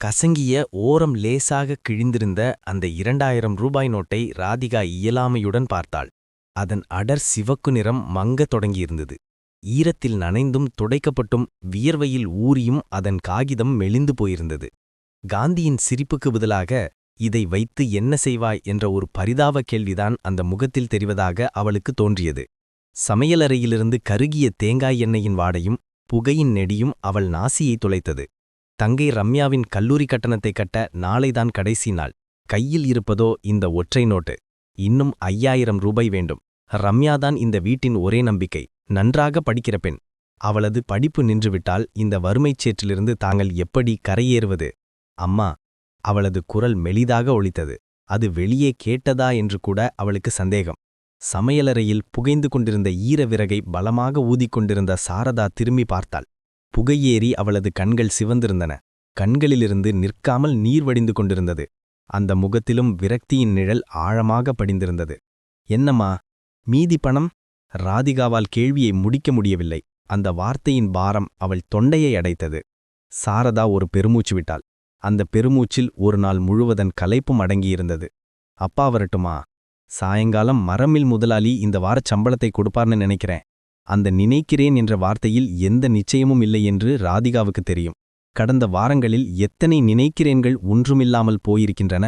கசங்கிய ஓரம் லேசாக கிழிந்திருந்த அந்த 2000 நோட்டை ராதிகா இயலாமையுடன் பார்த்தாள். அதன் அடர் சிவக்கு நிறம் மங்கத் தொடங்கியிருந்தது. ஈரத்தில் நனைந்தும் துடைக்கப்பட்டும் வியர்வையில் ஊறியும் அதன் காகிதம் மெலிந்து போயிருந்தது. காந்தியின் சிரிப்புக்கு பதிலாக, இதை வைத்து என்ன செய்வாய் என்ற ஒரு பரிதாப கேள்விதான் அந்த முகத்தில் தெரிவதாக அவளுக்கு தோன்றியது. சமையலறையிலிருந்து கருகிய தேங்காய் எண்ணெயின் வாடையும் புகையின் நெடியும் அவள் நாசியை துளைத்தது. தங்கை ரம்யாவின் கல்லூரி கட்டணத்தை கட்ட நாளைதான் கடைசி நாள். கையில் இருப்பதோ இந்த ஒற்றை நோட்டு. இன்னும் 5000 வேண்டும். ரம்யாதான் இந்த வீட்டின் ஒரே நம்பிக்கை. நன்றாக படிக்கிற பெண். அவளது படிப்பு நின்றுவிட்டால் இந்த வறுமைச் சேற்றிலிருந்து தாங்கள் எப்படி கரையேறுவது? அம்மா! அவளது குரல் மெலிதாக ஒலித்தது. அது வெளியே கேட்டதா என்று கூட அவளுக்கு சந்தேகம். சமையலறையில் புகைந்து கொண்டிருந்த ஈர விறகை பலமாக ஊதிக்கொண்டிருந்த சாரதா திரும்பி பார்த்தாள். புகையேறி அவளது கண்கள் சிவந்திருந்தன. கண்களிலிருந்து நிற்காமல் நீர் வடிந்து கொண்டிருந்தது. அந்த முகத்திலும் விரக்தியின் நிழல் ஆழமாக படிந்திருந்தது. என்னம்மா, மீதி பணம்? ராதிகாவால் கேள்வியை முடிக்க முடியவில்லை. அந்த வார்த்தையின் பாரம் அவள் தொண்டையை அடைத்தது. சாரதா ஒரு பெருமூச்சு விட்டாள். அந்த பெருமூச்சில் ஒரு நாள் முழுவதன் களைப்பும் அடங்கியிருந்தது. அப்பா வரட்டுமா? சாயங்காலம் மரமில் முதலாளி இந்த வாரச் சம்பளத்தை கொடுப்பார்னு நினைக்கிறேன். அந்த நினைக்கிறேன் என்ற வார்த்தையில் எந்த நிச்சயமும் இல்லை என்று ராதிகாவுக்கு தெரியும். கடந்த வாரங்களில் எத்தனை நினைக்கிறேன்கள் ஒன்றுமில்லாமல் போயிருக்கின்றன.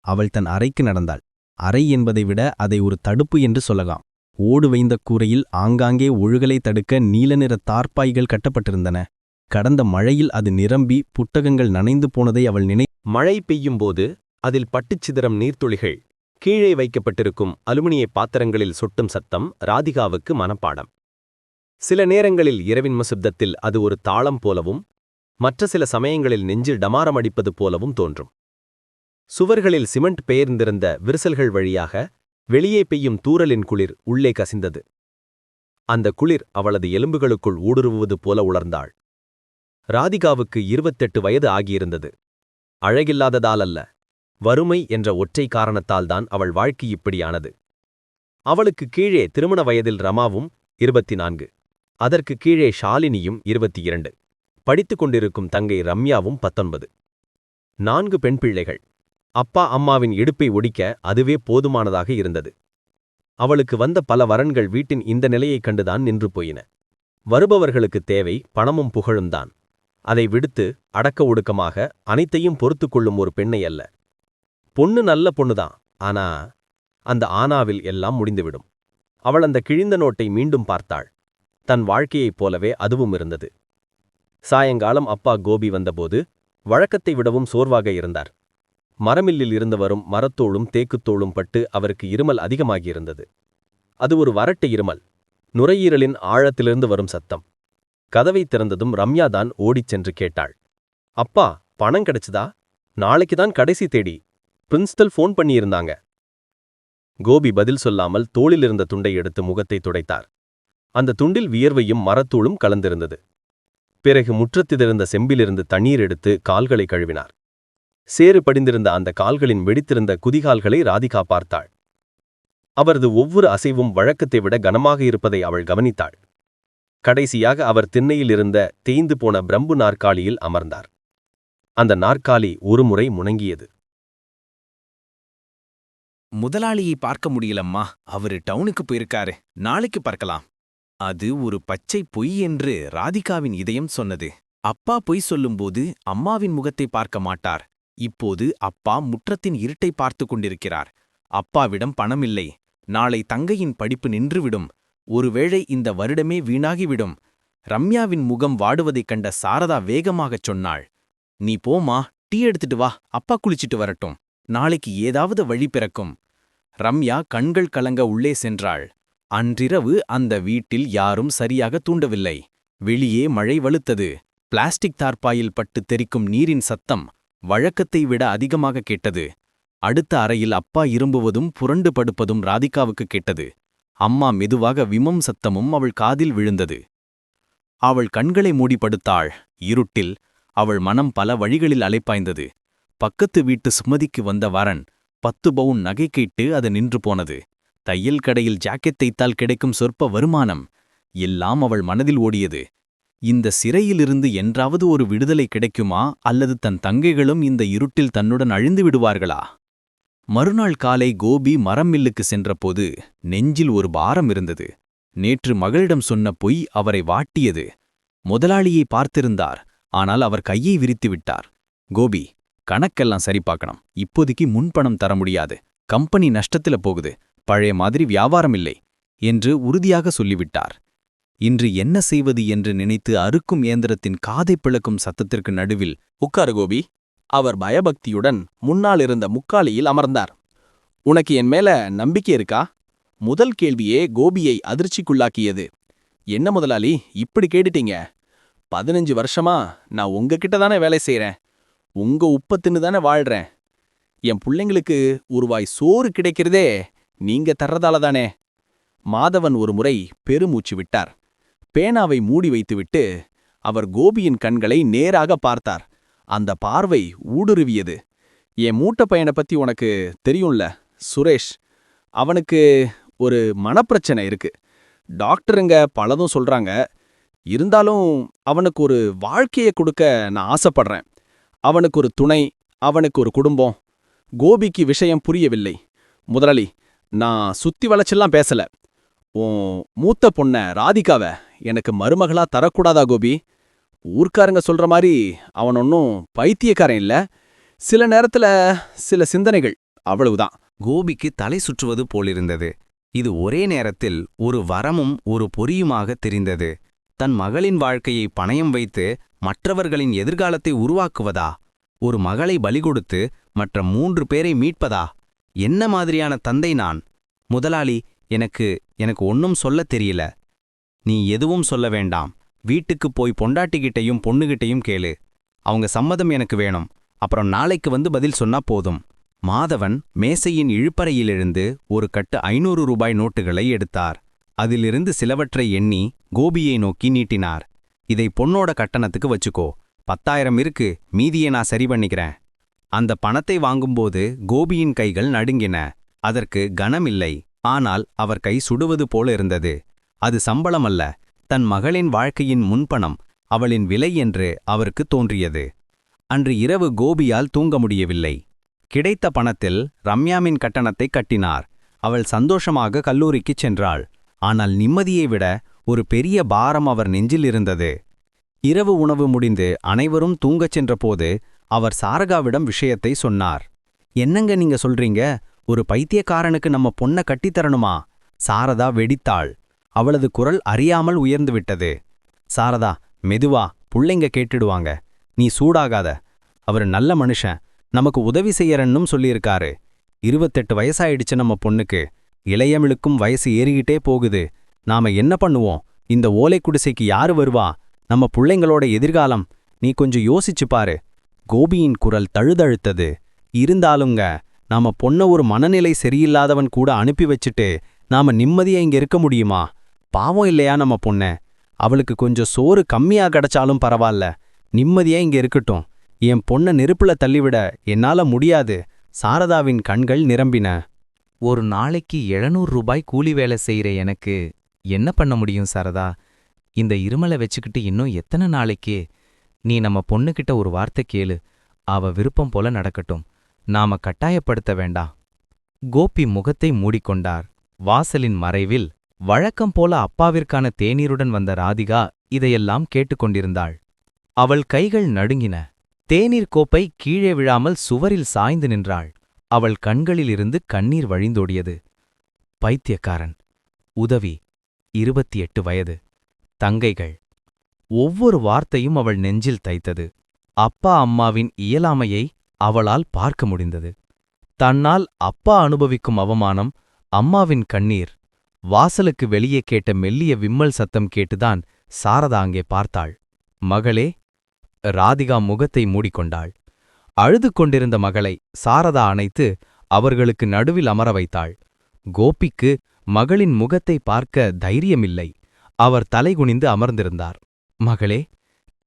அவள் தன் அறைக்கு நடந்தாள். அறை என்பதை விட அதை ஒரு தடுப்பு என்று சொல்லலாம். ஓடு வைந்த கூரையில் ஆங்காங்கே ஒழுகலை தடுக்க நீலநிற தார்ப்பாய்கள் கட்டப்பட்டிருந்தன. கடந்த மழையில் அது நிரம்பி புத்தகங்கள் நனைந்து போனதை அவள் மழை பெய்யும்போது அதில் பட்டுச்சிதறம் நீர்த்துளிகள் கீழே வைக்கப்பட்டிருக்கும் அலுமினிய பாத்திரங்களில் சொட்டும் சத்தம் ராதிகாவுக்கு மனப்பாடம். சில நேரங்களில் இரவின் மசுப்தத்தில் அது ஒரு தாளம் போலவும், மற்ற சில சமயங்களில் நெஞ்சில் டமாரம் அடிப்பது போலவும் தோன்றும். சுவர்களில் சிமெண்ட் பெயர்ந்திருந்த விரிசல்கள் வழியாக வெளியே பெய்யும் தூறலின் குளிர் உள்ளே கசிந்தது. அந்த குளிர் அவளது எலும்புகளுக்குள் ஊடுருவுவது போல உலர்ந்தாள். ராதிகாவுக்கு 28 வயது ஆகியிருந்தது. அழகில்லாததால் அல்ல, வறுமை என்ற ஒற்றை காரணத்தால்தான் அவள் வாழ்க்கை இப்படியானது. அவளுக்கு கீழே திருமண வயதில் ரமாவும் 24, அதற்கு கீழே ஷாலினியும் 22, படித்துக் கொண்டிருக்கும் தங்கை ரம்யாவும் 19. 4 பெண் பிள்ளைகள். அப்பா அம்மாவின் இடுப்பை ஒடிக்க அதுவே போதுமானதாக இருந்தது. அவளுக்கு வந்த பல வரன்கள் வீட்டின் இந்த நிலையைக் கண்டுதான் நின்று போயின. வருபவர்களுக்கு தேவை பணமும் புகழும்தான். அதை விடுத்து அடக்க ஒடுக்கமாக அனைத்தையும் பொறுத்துக் கொள்ளும் ஒரு பெண்ணை அல்ல. பொண்ணு நல்ல பொண்ணுதான், ஆனா அந்த ஆனாவில் எல்லாம் முடிந்துவிடும். அவள் அந்த கிழிந்த நோட்டை மீண்டும் பார்த்தாள். தன் வாழ்க்கையைப் போலவே அதுவும் இருந்தது. சாயங்காலம் அப்பா கோபி வந்தபோது வழக்கத்தை விடவும் சோர்வாக இருந்தார். மரமில்லில் இருந்து வரும் மரத்தோளும் தேக்குத்தோளும் பட்டு அவருக்கு இருமல் அதிகமாகியிருந்தது. அது ஒரு வறட்ட இருமல், நுரையீரலின் ஆழத்திலிருந்து வரும் சத்தம். கதவை திறந்ததும் ரம்யாதான் ஓடிச் சென்று கேட்டாள். அப்பா, பணம் கிடைச்சுதா? நாளைக்குதான் கடைசி தேடி. பிரின்சிபல் ஃபோன் பண்ணியிருந்தாங்க. கோபி பதில் சொல்லாமல் தோளிலிருந்த துண்டை எடுத்து முகத்தை துடைத்தார். அந்த துண்டில் வியர்வையும் மரத்தூளும் கலந்திருந்தது. பிறகு முற்றத்திலிருந்த செம்பிலிருந்து தண்ணீர் எடுத்து கால்களை கழுவினார். சேறு படிந்திருந்த அந்த கால்களின் வெடித்திருந்த குதிகால்களை ராதிகா பார்த்தாள். அவரது ஒவ்வொரு அசைவும் வழக்கத்தை விட கனமாக இருப்பதை அவள் கவனித்தாள். கடைசியாக அவர் திண்ணையில் இருந்த தேய்ந்து போன பிரம்பு நாற்காலியில் அமர்ந்தார். அந்த நாற்காலி ஒருமுறை முணங்கியது. முதலாளியை பார்க்க முடியலம்மா, அவரு டவுனுக்கு போயிருக்காரு. நாளைக்கு பார்க்கலாம். அது ஒரு பச்சை பொய் என்று ராதிகாவின் இதயம் சொன்னது. அப்பா பொய் சொல்லும்போது அம்மாவின் முகத்தை பார்க்க மாட்டார். இப்போது அப்பா முற்றத்தின் இருட்டை பார்த்து கொண்டிருக்கிறார். அப்பாவிடம் பணமில்லை. நாளை தங்கையின் படிப்பு நின்றுவிடும். ஒருவேளை இந்த வருடமே வீணாகிவிடும். ரம்யாவின் முகம் வாடுவதைக் கண்ட சாரதா வேகமாகச் சொன்னாள். நீ போமா, டீ எடுத்துட்டு வா, அப்பா குளிச்சிட்டு வரட்டும். நாளைக்கு ஏதாவது வழி பிறக்கும். ரம்யா கண்கள் கலங்க உள்ளே சென்றாள். அன்றிரவு அந்த வீட்டில் யாரும் சரியாக தூண்டவில்லை. வெளியே மழை வலுத்தது. பிளாஸ்டிக் தார்ப்பாயில் பட்டு தெறிக்கும் நீரின் சத்தம் வழக்கத்தை விட அதிகமாக கேட்டது. அடுத்த அறையில் அப்பா இரும்புவதும் புரண்டு படுப்பதும் ராதிகாவுக்கு கேட்டது. அம்மா மெதுவாக விமம் சத்தமும் அவள் காதில் விழுந்தது. அவள் கண்களை மூடி படுத்தாள். இருட்டில் அவள் மனம் பல வழிகளில் அலைப்பாய்ந்தது. பக்கத்து வீட்டு சுமதிக்கு வந்த வரன் 10 பவுன் நகை கேட்டு அது நின்று போனது. தையல் கடையில் ஜாக்கெட் தைத்தால் கிடைக்கும் சொற்ப வருமானம் எல்லாம் அவள் மனதில் ஓடியது. இந்த சிறையிலிருந்து என்றாவது ஒரு விடுதலை கிடைக்குமா அல்லது தன் தங்கைகளும் இந்த இருட்டில் தன்னுடன் அழிந்து விடுவார்களா? மறுநாள் காலை கோபி மரம் மில்லுக்கு சென்றபோது நெஞ்சில் ஒரு பாரம் இருந்தது. நேற்று மகளிடம் சொன்ன பொய் அவரை வாட்டியது. முதலாளியை பார்த்திருந்தார், ஆனால் அவர் கையை விரித்து விட்டார். கோபி, கணக்கெல்லாம் சரி பார்க்கணும். இப்போதைக்கு முன்பணம் தர முடியாது. கம்பெனி நஷ்டத்தில போகுது. பழைய மாதிரி வியாபாரம் இல்லை என்று உறுதியாக சொல்லிவிட்டார். இன்று என்ன செய்வது என்று நினைத்து அறுக்கும் இயந்திரத்தின் காதை பிளக்கும் சத்தத்திற்கு நடுவில், உட்காரு கோபி. அவர் பயபக்தியுடன் முன்னால் இருந்த முக்காலியில் அமர்ந்தார். உனக்கு என் மேல நம்பிக்கை இருக்கா? முதல் கேள்வியே கோபியை அதிர்ச்சிக்குள்ளாக்கியது. என்ன முதலாளி இப்படி கேட்டுட்டீங்க? 15 வருஷமா நான் உங்ககிட்ட தானே வேலை செய்றேன். உங்க உப்பத்தின்னு தானே வாழ்றேன். என் புள்ளைங்களுக்கு ஒரு வாய் சோறு கிடைக்கிறதே நீங்க தர்றதால தானே. மாதவன் ஒரு முறை பெருமூச்சு விட்டார். பேனாவை மூடி வைத்துவிட்டு அவர் கோபியின் கண்களை நேராக பார்த்தார். அந்த பார்வை ஊடுருவியது. என் மூட்ட பையனை பத்தி உனக்கு தெரியும்ல, சுரேஷ். அவனுக்கு ஒரு மனப்பிரச்சனை இருக்கு. டாக்டருங்க பலதும் சொல்றாங்க. இருந்தாலும் அவனுக்கு ஒரு வாழ்க்கையை கொடுக்க நான் ஆசைப்படுறேன். அவனுக்கு ஒரு துணை, அவனுக்கு ஒரு குடும்பம். கோபிக்கு விஷயம் புரியவில்லை. முதலாளி, நான் சுத்தி வளைச்செல்லாம் பேசல. உன் மூத்த பொண்ண ராதிகாவ எனக்கு மருமகளா தரக்கூடாதா கோபி? ஊர்க்காரங்க சொல்ற மாதிரி அவன் ஒன்னும் பைத்தியக்காரன் இல்ல. சில நேரத்துல சில சிந்தனைகள், அவ்வளவுதான். கோபிக்கு தலை சுற்றுவது போலிருந்தது. இது ஒரே நேரத்தில் ஒரு வரமும் ஒரு பொறியுமாக தெரிந்தது. தன் மகளின் வாழ்க்கையை பணயம் வைத்து மற்றவர்களின் எதிர்காலத்தை உருவாக்குவதா? ஒரு மகளை பலி கொடுத்து மற்ற 3 பேரை மீட்பதா? என்ன மாதிரியான தந்தை நான்? முதலாளி, எனக்கு ஒன்னும் சொல்லத் தெரியல. நீ எதுவும் சொல்ல வேண்டாம். வீட்டுக்குப் போய் பொண்டாட்டிகிட்டையும் பொண்ணுகிட்டையும் கேளு. அவங்க சம்மதம் எனக்கு வேணும். அப்புறம் நாளைக்கு வந்து பதில் சொன்னா போதும். மாதவன் மேசையின் இழுப்பறையிலிருந்து ஒரு கட்டு 500 ரூபாய் நோட்டுகளை எடுத்தார். அதிலிருந்து சிலவற்றை எண்ணி கோபியை நோக்கி நீட்டினார். இதை பொண்ணோட கட்டணத்துக்கு வச்சுக்கோ. 10,000 இருக்கு, மீதியை நான் சரி பண்ணிக்கிறேன். அந்த பணத்தை வாங்கும்போது கோபியின் கைகள் நடுங்கின. அதற்கு கனமில்லை. ஆனால் அவர் கை சுடுவது போல இருந்தது. அது சம்பளம் அல்ல, தன் மகளின் வாழ்க்கையின் முன்பணம், அவளின் விலை என்று அவருக்கு தோன்றியது. அன்று இரவு கோபியால் தூங்க முடியவில்லை. கிடைத்த பணத்தில் ரம்யாவின் கட்டணத்தை கட்டினார். அவள் சந்தோஷமாக கல்லூரிக்குச் சென்றாள். ஆனால் நிம்மதியை விட ஒரு பெரிய பாரம் அவர் நெஞ்சில் இருந்தது. இரவு உணவு முடிந்து அனைவரும் தூங்கச் சென்றபோது அவர் சாரகாவிடம் விஷயத்தை சொன்னார். என்னங்க நீங்க சொல்றீங்க? ஒரு பைத்தியக்காரனுக்கு நம்ம பொண்ண கட்டித்தரணுமா? சாரதா வெடித்தாள். அவளது குரல் அறியாமல் உயர்ந்துவிட்டது. சாரதா, மெதுவா, புள்ளைங்க கேட்டுடுவாங்க. நீ சூடாகாத. அவர் நல்ல மனுஷன், நமக்கு உதவி செய்யறன்னும் சொல்லியிருக்காரு. 28 வயசாயிடுச்சு நம்ம பொண்ணுக்கு. இளையமிழுக்கும் வயசு ஏறிக்கிட்டே போகுது. நாம என்ன பண்ணுவோம்? இந்த ஓலை குடிசைக்கு யாரு வருவா? நம்ம புள்ளைங்களோட எதிர்காலம். நீ கொஞ்சம் யோசிச்சு பாரு. கோபியின் குரல் தழுதழுத்தது. இருந்தாலுங்க, நாம பொண்ண ஒரு மனநிலை சரியில்லாதவன் கூட அனுப்பி வச்சுட்டு நாம நிம்மதியா இங்க இருக்க முடியுமா? பாவம் இல்லையா நம்ம பொண்ண? அவளுக்கு கொஞ்சம் சோறு கம்மியா கிடைச்சாலும் பரவாயில்ல, நிம்மதியா இங்க இருக்கட்டும். என் பொண்ண நெருப்புல தள்ளிவிட என்னால முடியாது. சாரதாவின் கண்கள் நிரம்பின. ஒரு நாளைக்கு 700 ரூபாய் கூலி வேலை செய்யற எனக்கு என்ன பண்ண முடியும் சாரதா? இந்த இருமலை வச்சுக்கிட்டு இன்னும் எத்தனை நாளைக்கு? நீ நம்ம பொண்ணுகிட்ட ஒரு வார்த்தை கேளு. அவ விருப்பம் போல நடக்கட்டும். நாம கட்டாயப்படுத்த வேண்டாம். கோபி முகத்தை மூடிக்கொண்டார். வாசலின் மறைவில் வழக்கம் போல அப்பாவிற்கான தேநீருடன் வந்த ராதிகா இதையெல்லாம் கேட்டுக்கொண்டிருந்தாள். அவள் கைகள் நடுங்கின. தேநீர் கோப்பை கீழே விழாமல் சுவரில் சாய்ந்து நின்றாள். அவள் கண்களிலிருந்து கண்ணீர் வழிந்தோடியது. பைத்தியக்காரன். உதவி. 28 வயது. தங்கைகள். ஒவ்வொரு வார்த்தையும் அவள் நெஞ்சில் தைத்தது. அப்பா அம்மாவின் இயலாமையை அவளால் பார்க்க முடிந்தது. தன்னால் அப்பா அனுபவிக்கும் அவமானம், அம்மாவின் கண்ணீர். வாசலுக்கு வெளியே கேட்ட மெல்லிய விம்மல் சத்தம் கேட்டுதான் சாரதா அங்கே பார்த்தாள். மகளே. ராதிகா முகத்தை மூடிக்கொண்டாள். அழுது கொண்டிருந்த மகளை சாரதா அணைத்து அவர்களுக்கு நடுவில் அமர வைத்தாள். கோபிக்கு மகளின் முகத்தை பார்க்க தைரியமில்லை. அவர் தலைகுனிந்து அமர்ந்திருந்தார். மகளே,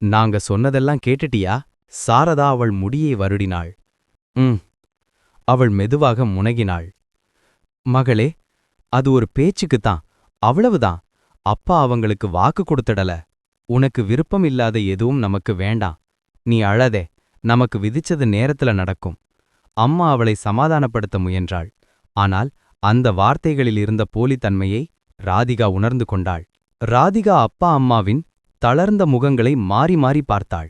நாங்க சொன்னதெல்லாம் கேட்டுட்டியா? சாரதா அவள் முடியை வருடினாள். அவள் மெதுவாக முனகினாள். மகளே, அது ஒரு பேச்சுக்குத்தான், அவ்வளவுதான். அப்பா அவங்களுக்கு வாக்கு கொடுத்துடல. உனக்கு விருப்பமில்லாத எதுவும் நமக்கு வேண்டாம். நீ அழதே, நமக்கு விதிச்சது நேரத்துல நடக்கும். அம்மா அவளை சமாதானப்படுத்த முயன்றாள். ஆனால் அந்த வார்த்தைகளில் இருந்த போலித்தன்மையை ராதிகா உணர்ந்து கொண்டாள். ராதிகா அப்பா அம்மாவின் தளர்ந்த முகங்களை மாறி மாறி பார்த்தாள்.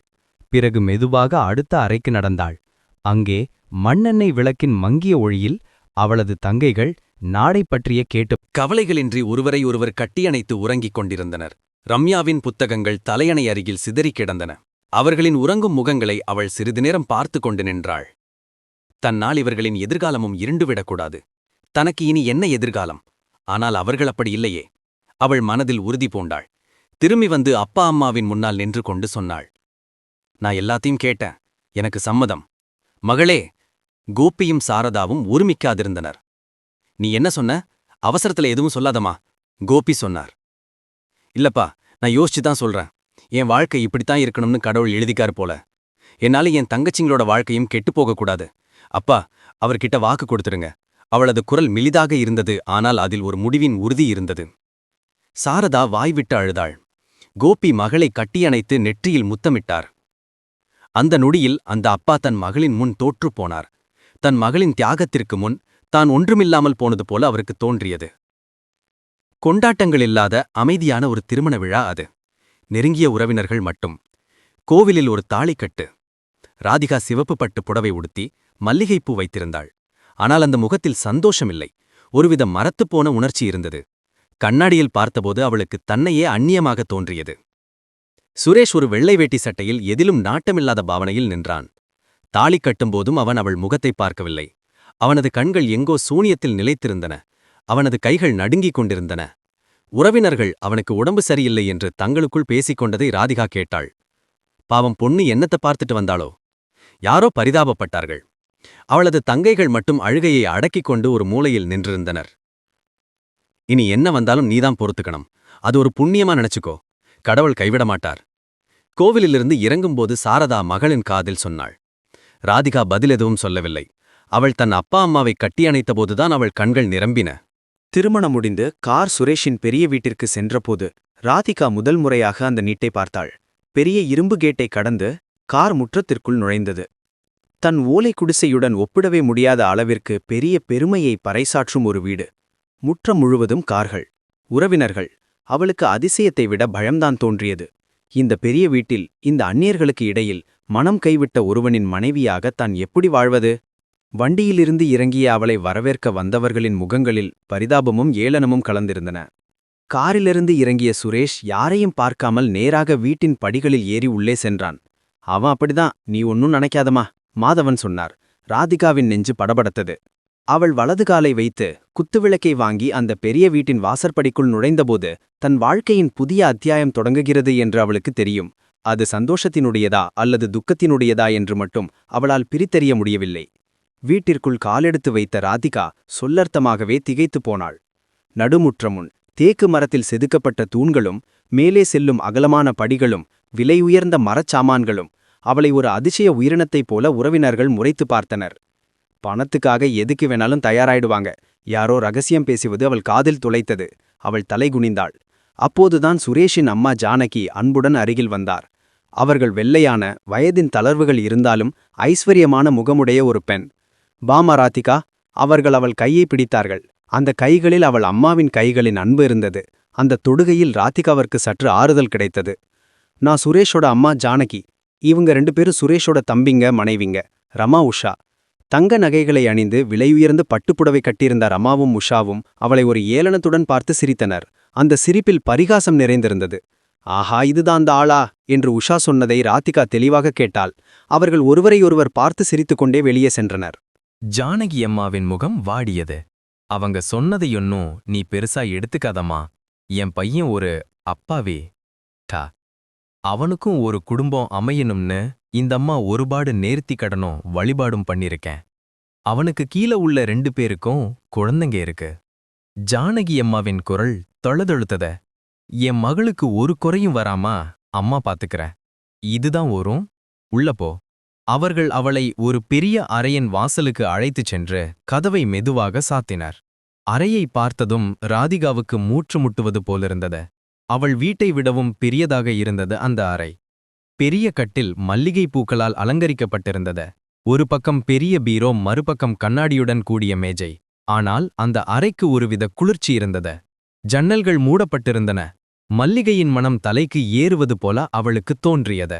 பிறகு மெதுவாக அடுத்த அறைக்கு நடந்தாள். அங்கே மண்ணெண்ணெய் விளக்கின் மங்கிய ஒளியில் அவளது தங்கைகள் நாடை பற்றிய கேட்டு கவலைகளின்றி ஒருவரை ஒருவர் கட்டியணைத்து உறங்கிக் கொண்டிருந்தனர். ரம்யாவின் புத்தகங்கள் தலையணை அருகில் சிதறிக் கிடந்தன. அவர்களின் உறங்கும் முகங்களை அவள் சிறிது நேரம் பார்த்து கொண்டு நின்றாள். தன்னால் இவர்களின் எதிர்காலமும் இருண்டுவிடக்கூடாது. தனக்கு இனி என்ன எதிர்காலம்? ஆனால் அவர்கள் அப்படி இல்லையே. அவள் மனதில் உறுதி பூண்டாள். திரும்பி வந்து அப்பா அம்மாவின் முன்னால் நின்று கொண்டு சொன்னாள், நான் எல்லாத்தையும் கேட்டேன். எனக்கு சம்மதம். மகளே, கோபியும் சாரதாவும் ஒருமிக்காதிருந்தனர். நீ என்ன சொன்ன? அவசரத்துல எதுவும் சொல்லாதமா? கோபி சொன்னார். இல்லப்பா, நான் யோசிச்சுதான் சொல்றேன். என் வாழ்க்கை இப்படித்தான் இருக்கணும்னு கடவுள் எழுதிக்கார் போல. என்னால என் தங்கச்சிங்களோட வாழ்க்கையும் கெட்டுப்போகக்கூடாது. அப்பா, அவர்கிட்ட வாக்கு கொடுத்துருங்க. அவளது குரல் மெலிதாக இருந்தது, ஆனால் அதில் ஒரு முடிவின் உறுதி இருந்தது. சாரதா வாய்விட்டு அழுதாள். கோபி மகளை கட்டியணைத்து நெற்றியில் முத்தமிட்டார். அந்த நொடியில் அந்த அப்பா தன் மகளின் முன் தோற்றுப்போனார். தன் மகளின் தியாகத்திற்கு முன் தான் ஒன்றுமில்லாமல் போனது போல அவருக்கு தோன்றியது. கொண்டாட்டங்கள் இல்லாத அமைதியான ஒரு திருமண விழா அது. நெருங்கிய உறவினர்கள் மட்டும். கோவிலில் ஒரு தாலிக்கட்டு. ராதிகா சிவப்பு பட்டு புடவை உடுத்தி மல்லிகைப்பூ வைத்திருந்தாள். ஆனால் அந்த முகத்தில் சந்தோஷமில்லை. ஒருவித மரத்துப்போன உணர்ச்சி இருந்தது. கண்ணாடியில் பார்த்தபோது அவளுக்கு தன்னையே அந்நியமாக தோன்றியது. சுரேஷ் ஒரு வெள்ளை வேட்டி சட்டையில் எதிலும் நாட்டமில்லாத பாவனையில் நின்றான். தாலி கட்டும்போதும் அவன் அவள் முகத்தை பார்க்கவில்லை. அவனது கண்கள் எங்கோ சூனியத்தில் நிலைத்திருந்தன. அவனது கைகள் நடுங்கிக் கொண்டிருந்தன. உறவினர்கள் அவனுக்கு உடம்பு சரியில்லை என்று தங்களுக்குள் பேசிக்கொண்டதை ராதிகா கேட்டாள். பாவம், பொண்ணு என்னத்த பார்த்துட்டு வந்தாளோ? யாரோ பரிதாபப்பட்டார்கள். அவளது தங்கைகள் மட்டும் அழுகையை அடக்கிக் கொண்டு ஒரு மூலையில் நின்றிருந்தனர். இனி என்ன வந்தாலும் நீதான் பொறுத்துக்கணும். அது ஒரு புண்ணியமா நினைச்சுக்கோ. கடவுள் கைவிட மாட்டார். கோவிலிலிருந்து இறங்கும்போது சாரதா மகளின் காதில் சொன்னாள். ராதிகா பதில் எதுவும் சொல்லவில்லை. அவள் தன் அப்பா அம்மாவை கட்டியணைத்தபோதுதான் அவள் கண்கள் நிரம்பின. திருமணம் முடிந்து கார் சுரேஷின் பெரிய வீட்டிற்கு சென்றபோது ராதிகா முதல் முறையாக அந்த நீட்டை பார்த்தாள். பெரிய இரும்பு கேட்டை கடந்து கார் முற்றத்திற்குள் நுழைந்தது. தன் ஓலை குடிசையுடன் ஒப்பிடவே முடியாத அளவிற்கு பெரிய பெருமையை பறைசாற்றும் ஒரு வீடு. முற்றம் முழுவதும் கார்கள், உறவினர்கள். அவளுக்கு அதிசயத்தை விட பயம்தான் தோன்றியது. இந்த பெரிய வீட்டில், இந்த அந்நியர்களுக்கு இடையில் மனம் கைவிட்ட ஒருவனின் மனைவியாக தான் எப்படி வாழ்வது? வண்டியிலிருந்து இறங்கிய அவளை வரவேற்க வந்தவர்களின் முகங்களில் பரிதாபமும் ஏளனமும் கலந்திருந்தன. காரிலிருந்து இறங்கிய சுரேஷ் யாரையும் பார்க்காமல் நேராக வீட்டின் படிகளில் ஏறி உள்ளே சென்றான். அவன் அப்படிதான், நீ ஒன்னும் நினைக்காதமா, மாதவன் சொன்னார். ராதிகாவின் நெஞ்சு படபடத்தது. அவள் வலது காலை வைத்து குத்துவிளக்கை வாங்கி அந்த பெரிய வீட்டின் வாசற்படிக்குள் நுழைந்தபோது தன் வாழ்க்கையின் புதிய அத்தியாயம் தொடங்குகிறது என்று அவளுக்கு தெரியும். அது சந்தோஷத்தினுடையதா அல்லது துக்கத்தினுடையதா என்று மட்டும் அவளால் பிரித்தறிய முடியவில்லை. வீட்டிற்குள் காலெடுத்து வைத்த ராதிகா சொல்லர்த்தமாகவே திகைத்துப் போனாள். நடுமுற்றமுன் தேக்கு மரத்தில் செதுக்கப்பட்ட தூண்களும், மேலே செல்லும் அகலமான படிகளும், விலையுயர்ந்த மரச்சாமான்களும் அவளை ஒரு அதிசய உயிரினத்தைப் போல உறவினர்கள் முறைத்து பார்த்தனர். பணத்துக்காக எதுக்கு வேணாலும் தயாராயிடுவாங்க. யாரோ ரகசியம் பேசுவது அவள் காதில் துளைத்தது. அவள் தலை குனிந்தாள். அப்போதுதான் சுரேஷின் அம்மா ஜானகி அன்புடன் அருகில் வந்தார். அவர்கள் வெள்ளையான, வயதின் தளர்வுகள் இருந்தாலும் ஐஸ்வர்யமான முகமுடைய ஒரு பெண். பாமா ராதிகா. அவர்கள் அவள் கையை பிடித்தார்கள். அந்த கைகளில் அவள் அம்மாவின் கைகளின் அன்பு இருந்தது. அந்த தொடுகையில் ராதிகாவிற்கு சற்று ஆறுதல் கிடைத்தது. நான் சுரேஷோட அம்மா ஜானகி. இவங்க 2 பேரும் சுரேஷோட தம்பிங்க, மனைவிங்க. ரமா, உஷா. தங்க நகைகளை அணிந்து விலையுயர்ந்து பட்டுப்புடவை கட்டியிருந்த ரமாவும் உஷாவும் அவளை ஒரு ஏளனத்துடன் பார்த்து சிரித்தனர். அந்த சிரிப்பில் பரிகாசம் நிறைந்திருந்தது. ஆஹா, இதுதான் அந்த ஆளா என்று உஷா சொன்னதை ராதிகா தெளிவாக கேட்டாள். அவர்கள் ஒருவரையொருவர் பார்த்து சிரித்துக்கொண்டே வெளியே சென்றனர். ஜானகி அம்மாவின் முகம் வாடியது. அவங்க சொன்னதையொன்னும் நீ பெருசா எடுத்துக்காதம்மா. என் பையன் ஒரு அப்பாவே டா. அவனுக்கும் ஒரு குடும்பம் அமையணும்னு இந்தம்மா ஒருபாடு நேர்த்தி கடனும் வழிபாடும் பண்ணிருக்கேன். அவனுக்கு கீழே உள்ள 2 பேருக்கும் குழந்தைங்க இருக்கு. ஜானகி அம்மாவின் குரல் தொளதொழுத்தத. என் மகளுக்கு ஒரு குறையும் வராமா அம்மா பாத்துக்கறேன். இதுதான் வரும், உள்ளப்போ. அவர்கள் அவளை ஒரு பெரிய அறையின் வாசலுக்கு அழைத்துச் சென்று கதவை மெதுவாக சாத்தினார். அறையை பார்த்ததும் ராதிகாவுக்கு மூச்சு முட்டுவது போலிருந்தது. அவள் வீட்டை விடவும் பெரியதாக இருந்தது அந்த அறை. பெரிய கட்டில் மல்லிகை பூக்களால் அலங்கரிக்கப்பட்டிருந்தது. ஒரு பக்கம் பெரிய பீரோ, மறுபக்கம் கண்ணாடியுடன் கூடிய மேஜை. ஆனால் அந்த அறைக்கு ஒருவித குளிர்ச்சி இருந்தது. ஜன்னல்கள் மூடப்பட்டிருந்தன. மல்லிகையின் மனம் தலைக்கு ஏறுவது போல அவளுக்குத் தோன்றியது.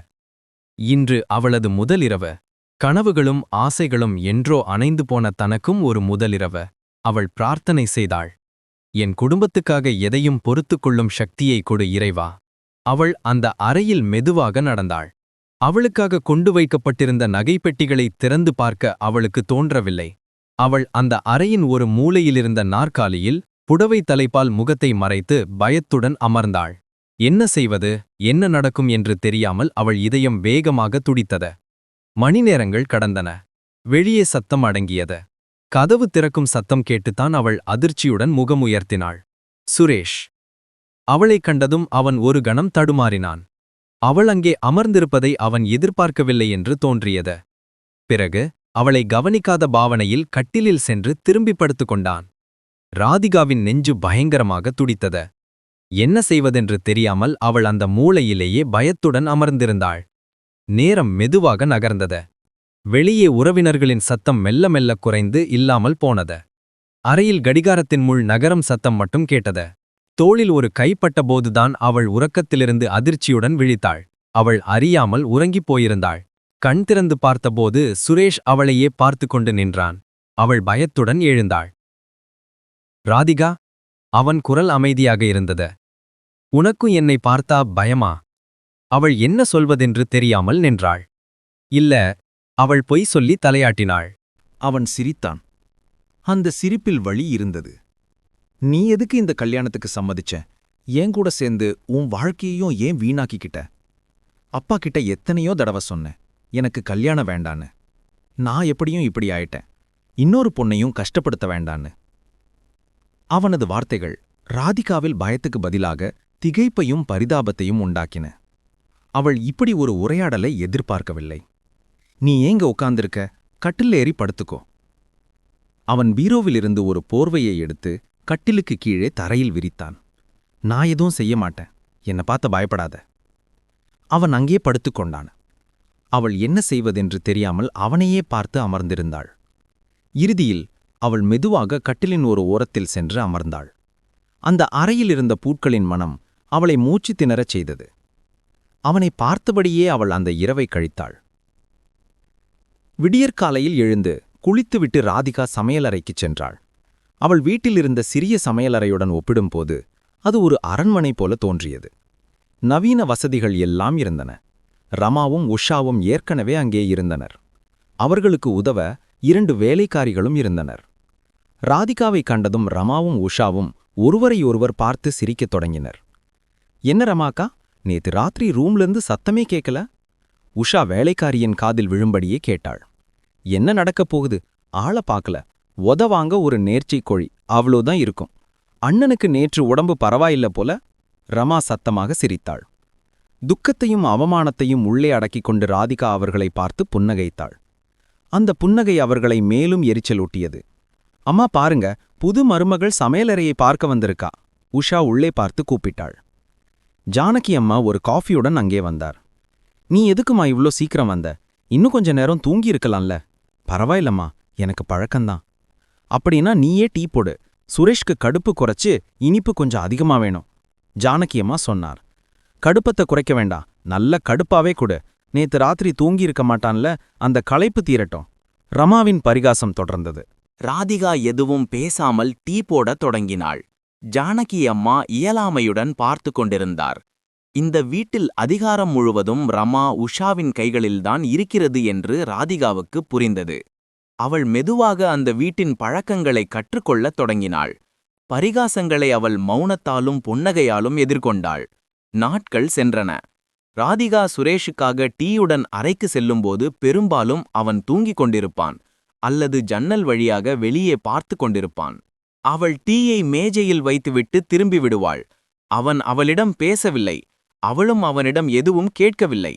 இன்று அவளது முதலிரவு. கனவுகளும் ஆசைகளும் என்றோ அணைந்து போன தனக்கும் ஒரு முதலிரவு. அவள் பிரார்த்தனை செய்தாள். என் குடும்பத்துக்காக எதையும் பொறுத்துக்கொள்ளும் சக்தியை கொடு இறைவா. அவள் அந்த அறையில் மெதுவாக நடந்தாள். அவளுக்காக கொண்டு வைக்கப்பட்டிருந்த நகைப்பெட்டிகளை திறந்து பார்க்க அவளுக்கு தோன்றவில்லை. அவள் அந்த அறையின் ஒரு மூலையிலிருந்த நாற்காலியில் புடவை தலைப்பால் முகத்தை மறைத்து பயத்துடன் அமர்ந்தாள். என்ன செய்வது, என்ன நடக்கும் என்று தெரியாமல் அவள் இதயம் வேகமாக துடித்தது. மணிநேரங்கள் கடந்தன. வெளியே சத்தம் அடங்கியது. கதவு திறக்கும் சத்தம் கேட்டுத்தான் அவள் அதிர்ச்சியுடன் முகமுயர்த்தினாள். சுரேஷ். அவளைக் கண்டதும் அவன் ஒரு கணம் தடுமாறினான். அவள் அங்கே அமர்ந்திருப்பதை அவன் எதிர்பார்க்கவில்லை என்று தோன்றியது. பிறகு அவளை கவனிக்காத பாவனையில் கட்டிலில் சென்று திரும்பி படுத்துக் கொண்டான். ராதிகாவின் நெஞ்சு பயங்கரமாக துடித்தது. என்ன செய்வதென்று தெரியாமல் அவள் அந்த மூலையிலேயே பயத்துடன் அமர்ந்திருந்தாள். நேரம் மெதுவாக நகர்ந்தது. வெளியே உறவினர்களின் சத்தம் மெல்ல மெல்ல குறைந்து இல்லாமல் போனது. அறையில் கடிகாரத்தின் முள் நகரம் சத்தம் மட்டும் கேட்டது. தோளில் ஒரு கைப்பட்டபோதுதான் அவள் உறக்கத்திலிருந்து அதிர்ச்சியுடன் விழித்தாள். அவள் அறியாமல் உறங்கிப் போயிருந்தாள். கண் திறந்து பார்த்தபோது சுரேஷ் அவளையே பார்த்து கொண்டு நின்றான். அவள் பயத்துடன் எழுந்தாள். ராதிகா. அவன் குரல் அமைதியாக இருந்தது. உனக்கும் என்னை பார்த்தா பயமா? அவள் என்ன சொல்வதென்று தெரியாமல் நின்றாள். இல்ல. அவள் பொய் சொல்லி தலையாட்டினாள். அவன் சிரித்தான். அந்த சிரிப்பில் வழி இருந்தது. நீ எதுக்கு இந்த கல்யாணத்துக்கு சம்மதிச்ச? ஏன் கூட சேர்ந்து உன் வாழ்க்கையையும் ஏன் வீணாக்கிக்கிட்ட? அப்பா கிட்ட எத்தனையோ தடவை சொன்னேன், எனக்கு கல்யாணம் வேண்டான்னு. நான் எப்படியும் இப்படி ஆயிட்டேன், இன்னொரு பொண்ணையும் கஷ்டப்படுத்த வேண்டான்னு. அவனது வார்த்தைகள் ராதிகாவில் பயத்துக்கு பதிலாக திகைப்பையும் பரிதாபத்தையும் உண்டாக்கின. அவள் இப்படி ஒரு உரையாடலை எதிர்பார்க்கவில்லை. நீ ஏங்க உட்கார்ந்திருக்க? கட்டில் ஏறி படுத்துக்கோ. அவன் பீரோவிலிருந்து ஒரு போர்வையை எடுத்து கட்டிலுக்கு கீழே தரையில் விரித்தான். நான் எதுவும் செய்ய மாட்டேன், என்னை பார்த்து பயப்படாத. அவன் அங்கே படுத்துக்கொண்டான். அவள் என்ன செய்வதென்று தெரியாமல் அவனையே பார்த்து அமர்ந்திருந்தாள். இறுதியில் அவள் மெதுவாக கட்டிலின் ஒரு ஓரத்தில் சென்று அமர்ந்தாள். அந்த அறையில் இருந்த பூட்களின் மனம் அவளை மூச்சு திணறச் செய்தது. அவனை பார்த்தபடியே அவள் அந்த இரவை கழித்தாள். விடியற்காலையில் எழுந்து குளித்துவிட்டு ராதிகா சமையலறைக்குச் சென்றாள். அவள் வீட்டிலிருந்த சிறிய சமையலறையுடன் ஒப்பிடும்போது அது ஒரு அரண்மனை போல தோன்றியது. நவீன வசதிகள் எல்லாம் இருந்தன. ரமாவும் உஷாவும் ஏற்கனவே அங்கே இருந்தனர். அவர்களுக்கு உதவ 2 வேலைக்காரிகளும் இருந்தனர். ராதிகாவை கண்டதும் ரமாவும் உஷாவும் ஒருவரையொருவர் பார்த்து சிரிக்கத் தொடங்கினர். என்ன ரமாக்கா, நேத்து ராத்திரி ரூம்லேருந்து சத்தமே கேட்கல? உஷா வேலைக்காரியின் காதில் விழும்படியே கேட்டாள். என்ன நடக்கப் போகுது? ஆள பார்க்கல, உதவாங்க ஒரு நேர்ச்சை கோழி, அவ்வளோதான் இருக்கும். அண்ணனுக்கு நேற்று உடம்பு பரவாயில்ல போல. ரமா சத்தமாக சிரித்தாள். துக்கத்தையும் அவமானத்தையும் உள்ளே அடக்கிக் கொண்டு ராதிகா அவர்களை பார்த்து புன்னகைத்தாள். அந்த புன்னகை அவர்களை மேலும் எரிச்சலூட்டியது. அம்மா பாருங்க, புது மருமகள் சமையலறையை பார்க்க வந்திருக்கா. உஷா உள்ளே பார்த்து கூப்பிட்டாள். ஜானகி அம்மா ஒரு காஃபியுடன் அங்கே வந்தார். நீ எதுக்குமா இவ்ளோ சீக்கிரம் வந்த? இன்னும் கொஞ்ச நேரம் தூங்கி இருக்கலாம்ல. பரவாயில்லம்மா, எனக்கு பழக்கம்தான். அப்படின்னா நீயே டீ போடு. சுரேஷ்க்கு கடுப்பு குறைச்சு இனிப்பு கொஞ்சம் அதிகமா வேணும். ஜானகி அம்மா சொன்னார். கடுப்பத்தை குறைக்க வேண்டாம், நல்ல கடுப்பாவே கொடு. நேத்து ராத்திரி தூங்கியிருக்க மாட்டான்ல, அந்த களைப்பு தீரட்டும். ரமாவின் பரிகாசம் தொடர்ந்தது. ராதிகா எதுவும் பேசாமல் டீ போடத் தொடங்கினாள். ஜானகி அம்மா இயலாமையுடன் பார்த்து கொண்டிருந்தார். இந்த வீட்டில் அதிகாரம் முழுவதும் ரமா உஷாவின் கைகளில்தான் இருக்கிறது என்று ராதிகாவுக்கு புரிந்தது. அவள் மெதுவாக அந்த வீட்டின் பழக்கங்களை கற்றுக்கொள்ளத் தொடங்கினாள். பரிகாசங்களை அவள் மௌனத்தாலும் புன்னகையாலும் எதிர்கொண்டாள். நாட்கள் சென்றன. ராதிகா சுரேஷுக்காக டீயுடன் அறைக்கு செல்லும்போது பெரும்பாலும் அவன் தூங்கிக் கொண்டிருப்பான் அல்லது ஜன்னல் வழியாக வெளியே பார்த்து கொண்டிருப்பான். அவள் டீயை மேஜையில் வைத்துவிட்டு திரும்பி விடுவாள். அவன் அவளிடம் பேசவில்லை, அவளும் அவனிடம் எதுவும் கேட்கவில்லை.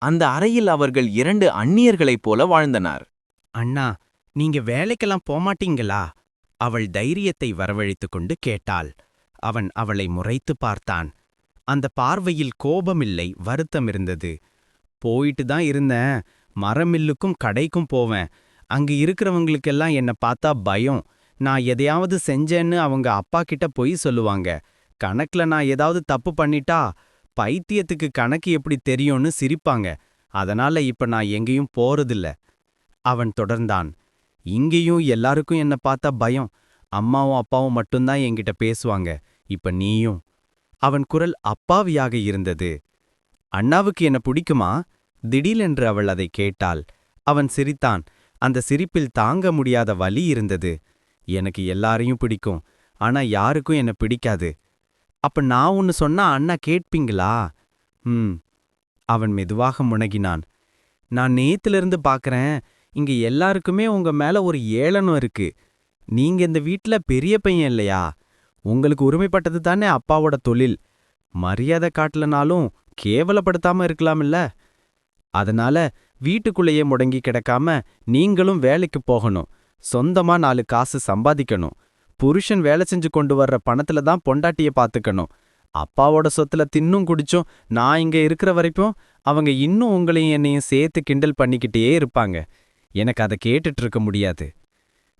அந்த அறையில் அவர்கள் 2 அந்நியர்களைப் போல வாழ்ந்தனர். அண்ணா, நீங்க வேலைக்கெல்லாம் போமாட்டீங்களா? அவள் தைரியத்தை வரவழைத்துக் கொண்டு கேட்டாள். அவன் அவளை முறைத்து பார்த்தான். அந்த பார்வையில் கோபமில்லை, வருத்தம் இருந்தது. போயிட்டு தான் இருந்தேன். மரமில்லுக்கும் கடைக்கும் போவேன். அங்க இருக்கிறவங்களுக்கெல்லாம் என்ன பார்த்தா பயம். நான் எதையாவது செஞ்சேன்னு அவங்க அப்பா கிட்ட பொய் சொல்லுவாங்க. கணக்குல நான் ஏதாவது தப்பு பண்ணிட்டா பைத்தியத்துக்கு கணக்கு எப்படி தெரியும்னு சிரிப்பாங்க. அதனால இப்ப நான் எங்கேயும் போறதில்ல. அவன் தொடர்ந்தான். இங்கேயும் எல்லாருக்கும் என்ன பார்த்தா பயம். அம்மாவும் அப்பாவும் மட்டும்தான் என்கிட்ட பேசுவாங்க. இப்ப நீயும். அவன் குரல் அப்பாவியாக இருந்தது. அண்ணாவுக்கு என்ன பிடிக்குமா? திடீரென்று அவள் அதை கேட்டாள். அவன் சிரித்தான். அந்த சிரிப்பில் தாங்க முடியாத வலி இருந்தது. எனக்கு எல்லாரையும் பிடிக்கும், ஆனா யாருக்கும் என்ன பிடிக்காது. அப்ப நான் ஒன்னு சொன்னா அண்ணா கேட்பீங்களா? அவன் மெதுவாக முனகினான். நான் நேத்திலிருந்து பார்க்கறேன், இங்க எல்லாருக்குமே உங்க மேல ஒரு ஏளனம் இருக்கு. நீங்க இந்த வீட்ல பெரிய பையன் இல்லையா? உங்களுக்கு உரிமைப்பட்டது தானே அப்பாவோட தொழில். மரியாதை காட்டலனாலும் கேவலப்படுத்தாம இருக்கலாமில்ல? அதனால வீட்டுக்குள்ளேயே முடங்கி கிடக்காம நீங்களும் வேலைக்கு போகணும். சொந்தமா 4 காசு சம்பாதிக்கணும். புருஷன் வேலை செஞ்சு கொண்டு வர்ற பணத்துல தான் பொண்டாட்டிய பாத்துக்கணும். அப்பாவோட சொத்துல தின்னும் குடிச்சும் நான் இங்க இருக்கிற வரைக்கும் அவங்க இன்னும் உங்களையும் என்னையும் சேர்த்து கிண்டல் பண்ணிக்கிட்டே இருப்பாங்க. எனக்கு அதை கேட்டுட்டு இருக்க முடியாது.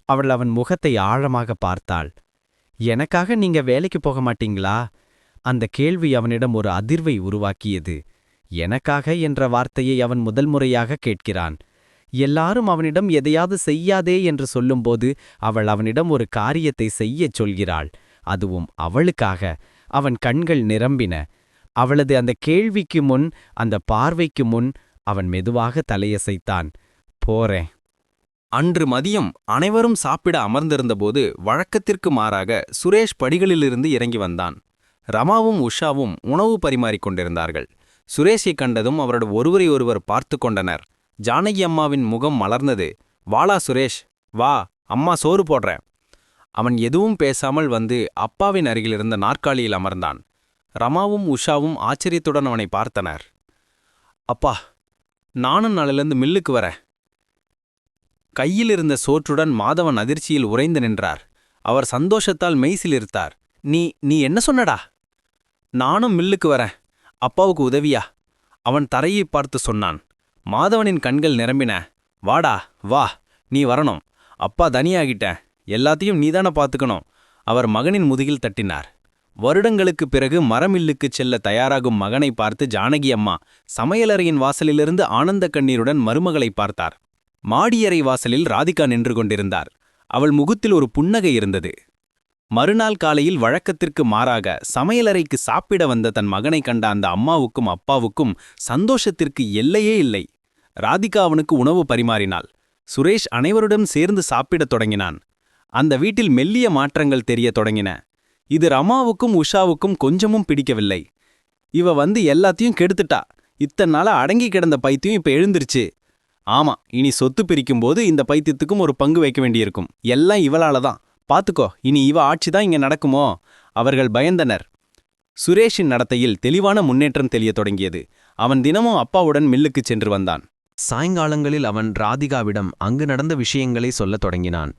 அவள் அவன் முகத்தை ஆழமாக பார்த்தாள். எனக்காக நீங்க வேலைக்கு போக மாட்டீங்களா? அந்த கேள்வி அவனிடம் ஒரு அதிர்வை உருவாக்கியது. எனக்காக என்ற வார்த்தையை அவன் முதல் முறையாக கேட்கிறான். எல்லாரும் அவனிடம் எதையாவது செய்யாதே என்று சொல்லும்போது அவள் அவனிடம் ஒரு காரியத்தை செய்யச் சொல்கிறாள். அதுவும் அவளுக்காக. அவன் கண்கள் நிரம்பின. அவளது அந்த கேள்விக்கு முன், அந்த பார்வைக்கு முன் அவன் மெதுவாக தலையசைத்தான். போறேன். அன்று மதியம் அனைவரும் சாப்பிட அமர்ந்திருந்தபோது வழக்கத்திற்கு மாறாக சுரேஷ் படிகளிலிருந்து இறங்கி வந்தான். ரமாவும் உஷாவும் உணவு பரிமாறிக் கொண்டிருந்தார்கள். சுரேஷை கண்டதும் அவரோட ஒருவரை ஒருவர் பார்த்து கொண்டனர். ஜானகி அம்மாவின் முகம் மலர்ந்தது. வாளா சுரேஷ், வா, அம்மா சோறு போடுறேன். அவன் எதுவும் பேசாமல் வந்து அப்பாவின் அருகிலிருந்த நாற்காலியில் அமர்ந்தான். ரமாவும் உஷாவும் ஆச்சரியத்துடன் அவனை பார்த்தனர். அப்பா, நானும் நாளிலிருந்து மில்லுக்கு வரேன். கையிலிருந்த சோற்றுடன் மாதவன் அதிர்ச்சியில் உறைந்து நின்றார். அவர் சந்தோஷத்தால் மெய்சிலிருத்தார். நீ என்ன சொன்னடா? நானும் மில்லுக்கு வரேன், அப்பாவுக்கு உதவியா? அவன் தரையை பார்த்து சொன்னான். மாதவனின் கண்கள் நிரம்பின. வாடா, வா, நீ வரணும். அப்பா தனியாகிட்டேன், எல்லாத்தையும் நீதானே பார்த்துக்கணும். அவர் மகனின் முதுகில் தட்டினார். வருடங்களுக்குப் பிறகு மரமில்லுக்குச் செல்ல தயாராகும் மகனை பார்த்து ஜானகி அம்மா சமையலறையின் வாசலிலிருந்து ஆனந்த கண்ணீருடன் மருமகளை பார்த்தார். மாடியறை வாசலில் ராதிகா நின்று கொண்டிருந்தார். அவள் முகத்தில் ஒரு புன்னகை இருந்தது. மறுநாள் காலையில் வழக்கத்திற்கு மாறாக சமையலறைக்கு சாப்பிட வந்த தன் மகனை கண்ட அந்த அம்மாவுக்கும் அப்பாவுக்கும் சந்தோஷத்திற்கு எல்லையே இல்லை. ராதிகா அவனுக்கு உணவு பரிமாறினாள். சுரேஷ் அனைவருடன் சேர்ந்து சாப்பிடத் தொடங்கினான். அந்த வீட்டில் மெல்லிய மாற்றங்கள் தெரியத் தொடங்கின. இது ரமாவுக்கும் உஷாவுக்கும் கொஞ்சமும் பிடிக்கவில்லை. இவ வந்து எல்லாத்தையும் கெடுத்துட்டா. இத்தனை நாளா அடங்கி கிடந்த பைத்தியம் இப்ப எழுந்திருச்சு. ஆமா, இனி சொத்து பிரிக்கும்போது இந்த பைத்தியத்துக்கும் ஒரு பங்கு வைக்க வேண்டியிருக்கும். எல்லாம் இவளால தான். பாத்துக்கோ, இனி இவ ஆட்சிதான் இங்க நடக்குமோ? அவர்கள் பயந்தனர். சுரேஷின் நடத்தையில் தெளிவான முன்னேற்றம் தெரியத் தொடங்கியது. அவன் தினமும் அப்பாவுடன் மில்லுக்குச் சென்று வந்தான். சாயங்காலங்களில் அவன் ராதிகாவிடம் அங்கு நடந்த விஷயங்களை சொல்லத் தொடங்கினான்.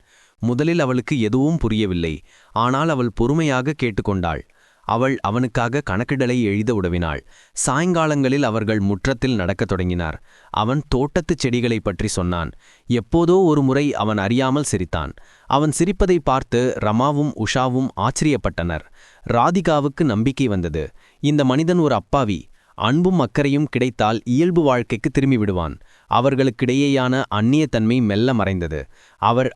முதலில் அவளுக்கு எதுவும் புரியவில்லை. ஆனால் அவள் பொறுமையாக கேட்டுக்கொண்டாள். அவள் அவனுக்காக கணக்கிடலை எழுத உதவினாள். சாயங்காலங்களில் அவர்கள் முற்றத்தில் நடக்கத் தொடங்கினார். அவன் தோட்டத்துச் செடிகளைப் பற்றி சொன்னான். எப்போதோ ஒரு முறை அவன் அறியாமல் சிரித்தான். அவன் சிரிப்பதை பார்த்து ரமாவும் உஷாவும் ஆச்சரியப்பட்டனர். ராதிகாவுக்கு நம்பிக்கை வந்தது. இந்த மனிதன் ஒரு அப்பாவி. அன்பும் அக்கறையும் கிடைத்தால் இயல்பு வாழ்க்கைக்கு திரும்பி விடுவான். அவர்களுக்கிடையேயான அந்நியத்தன்மை மெல்ல மறைந்தது.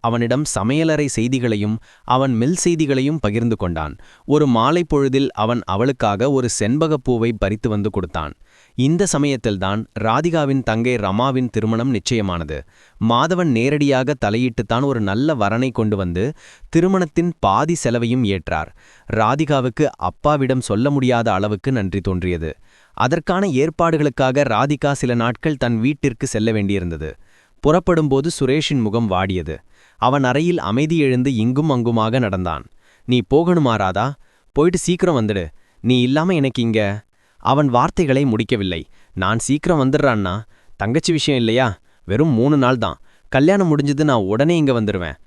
அவனிடம் சமையலறை செய்திகளையும் அவன் மில் செய்திகளையும் பகிர்ந்து கொண்டான். ஒரு மாலை பொழுதில் அவன் அவளுக்காக ஒரு செண்பகப்பூவை பறித்து வந்து கொடுத்தான். இந்த சமயத்தில்தான் ராதிகாவின் தங்கை ரமாவின் திருமணம் நிச்சயமானது. மாதவன் நேரடியாக தலையிட்டுத்தான் ஒரு நல்ல வரனை கொண்டு வந்து திருமணத்தின் பாதி செலவையும் ஏற்றார். ராதிகாவுக்கு அப்பாவிடம் சொல்ல முடியாத அளவுக்கு நன்றி தோன்றியது. அதற்கான ஏற்பாடுகளுக்காக ராதிகா சில நாட்கள் தன் வீட்டிற்கு செல்ல வேண்டியிருந்தது. புறப்படும்போது சுரேஷின் முகம் வாடியது. அவன் அறையில் அமைதி எழுந்து இங்கும் அங்குமாக நடந்தான். நீ போகணுமா ராதா? போயிட்டு சீக்கிரம் வந்துடு. நீ இல்லாம எனக்கு இங்க... அவன் வார்த்தைகளை முடிக்கவில்லை. நான் சீக்கிரம் வந்துடுறான்னா, தங்கச்சி விஷயம் இல்லையா? வெறும் 3 நாள் தான். கல்யாணம் முடிஞ்சது, நான் உடனே இங்க வந்துடுவேன்.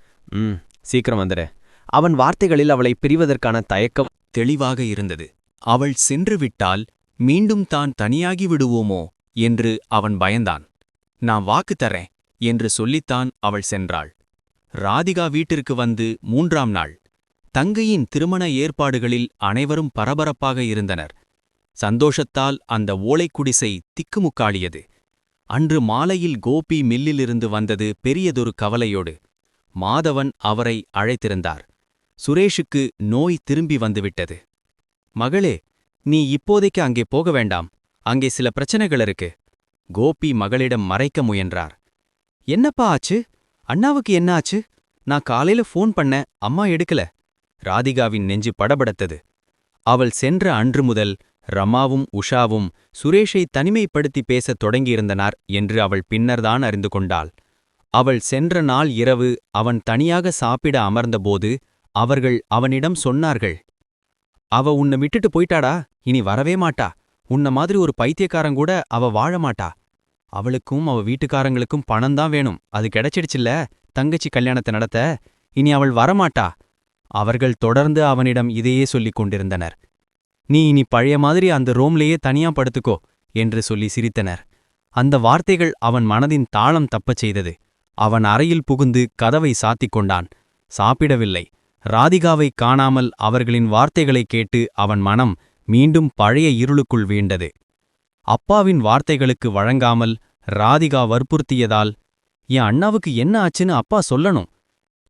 சீக்கிரம் வந்துடு. அவன் வார்த்தைகளில் அவளை பிரிவதற்கான தயக்கம் தெளிவாக இருந்தது. அவள் சென்றுவிட்டால் மீண்டும் தான் தனியாகி விடுவோமோ என்று அவன் பயந்தான். நான் வாக்கு தரேன் என்று சொல்லித்தான் அவள் சென்றாள். ராதிகா வீட்டிற்கு வந்து 3ஆம் நாள். தங்கையின் திருமண ஏற்பாடுகளில் அனைவரும் பரபரப்பாக இருந்தனர். சந்தோஷத்தால் அந்த ஓலைக்குடிசை திக்குமுக்காடியது. அன்று மாலையில் கோபி மில்லிலிருந்து வந்தது பெரியதொரு கவலையோடு. மாதவன் அவரை அழைத்திருந்தார். சுரேஷுக்கு நோய் திரும்பி வந்துவிட்டது. மகளே, நீ இப்போதைக்கு அங்கே போக வேண்டாம், அங்கே சில பிரச்சனைகள் இருக்கு. கோபி மகளிடம் மறைக்க முயன்றார். என்னப்பா ஆச்சு? அண்ணாவுக்கு என்ன ஆச்சு? நான் காலையில ஃபோன் பண்ண, அம்மா எடுக்கல. ராதிகாவின் நெஞ்சு படபடத்தது. அவள் சென்ற அன்று முதல் ரமாவும் உஷாவும் சுரேஷை தனிமைப்படுத்தி பேசத் தொடங்கியிருந்தனர் என்று அவள் பின்னர்தான் அறிந்து கொண்டாள். அவள் சென்ற நாள் இரவு அவன் தனியாக சாப்பிட அமர்ந்தபோது அவர்கள் அவனிடம் சொன்னார்கள். அவ உன்னை விட்டுட்டு போயிட்டாடா, இனி வரவே மாட்டா. உன்ன மாதிரி ஒரு பைத்தியக்காரங்கூட அவ வாழ மாட்டா. அவளுக்கும் அவ வீட்டுக்காரங்களுக்கும் பணம்தான் வேணும், அது கிடைச்சிடுச்சில்ல தங்கச்சி கல்யாணத்தை நடத்த. இனி அவள் வரமாட்டா. அவர்கள் தொடர்ந்து அவனிடம் இதையே சொல்லிக் கொண்டிருந்தனர். நீ இனி பழைய மாதிரி அந்த ரோம்லேயே தனியா படுத்துக்கோ என்று சொல்லி சிரித்தனர். அந்த வார்த்தைகள் அவன் மனதின் தாளம் தப்பச் செய்தது. அவன் அறையில் புகுந்து கதவை சாத்திக் கொண்டான். சாப்பிடவில்லை. ராதிகாவை காணாமல் அவர்களின் வார்த்தைகளைக் கேட்டு அவன் மனம் மீண்டும் பழைய இருளுக்குள் வீழ்ந்தது. அப்பாவின் வார்த்தைகளுக்கு வழங்காமல் ராதிகா வற்புறுத்தியதால், என் அண்ணாவுக்கு என்ன ஆச்சுன்னு அப்பா சொல்லணும்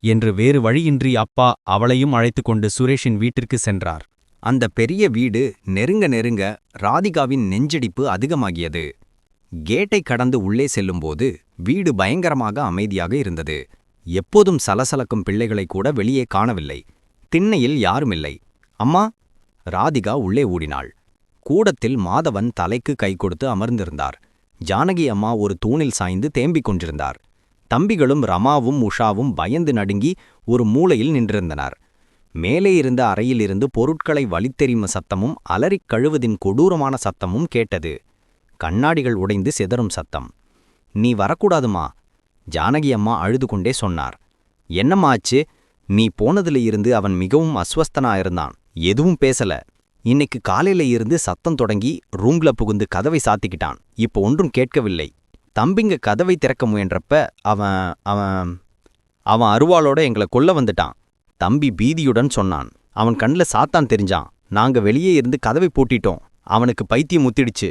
என்று வேறு வழியின்றி அப்பா அவளையும் அழைத்துக் கொண்டு சுரேஷின் வீட்டிற்கு சென்றார். அந்த பெரிய வீடு நெருங்க நெருங்க ராதிகாவின் நெஞ்சடிப்பு அதிகமாகியது. கேட்டை கடந்து உள்ளே செல்லும்போது வீடு பயங்கரமாக அமைதியாக இருந்தது. எப்போதும் சலசலக்கும் பிள்ளைகளை கூட வெளியே காணவில்லை. திண்ணையில் யாருமில்லை. அம்மா! ராதிகா உள்ளே ஓடினாள். கூடத்தில் மாதவன் தலைக்கு கை கொடுத்து அமர்ந்திருந்தார். ஜானகி அம்மா ஒரு தூணில் சாய்ந்து தேம்பிக் கொண்டிருந்தார். தம்பிகளும் ரமாவும் உஷாவும் பயந்து நடுங்கி ஒரு மூலையில் நின்றிருந்தனர். மேலே இருந்த அறையிலிருந்து பொருட்களை வலித்தெறிம சத்தமும் அலறிக் கழுவதின் கொடூரமான சத்தமும் கேட்டது. கண்ணாடிகள் உடைந்து சிதறும் சத்தம். நீ வரக்கூடாதுமா, ஜானகி அம்மா அழுது கொண்டே சொன்னார். என்னம்மா ஆச்சு? நீ போனதுல இருந்து அவன் மிகவும் அஸ்வஸ்தனாயிருந்தான். எதுவும் பேசல. இன்னைக்கு காலையில இருந்து சத்தம் தொடங்கி ரூம்ல புகுந்து கதவை சாத்திக்கிட்டான். இப்போ ஒன்றும் கேட்கவில்லை. தம்பிங்க கதவை திறக்க முயன்றப்ப அவன் அருவாளோட எங்களை கொல்ல வந்துட்டான். தம்பி பீதியுடன் சொன்னான். அவன் கண்ல சாத்தான் தெரிஞ்சான். நாங்க வெளியே இருந்து கதவை பூட்டிட்டோம். அவனுக்கு பைத்தியம் முத்திடுச்சு.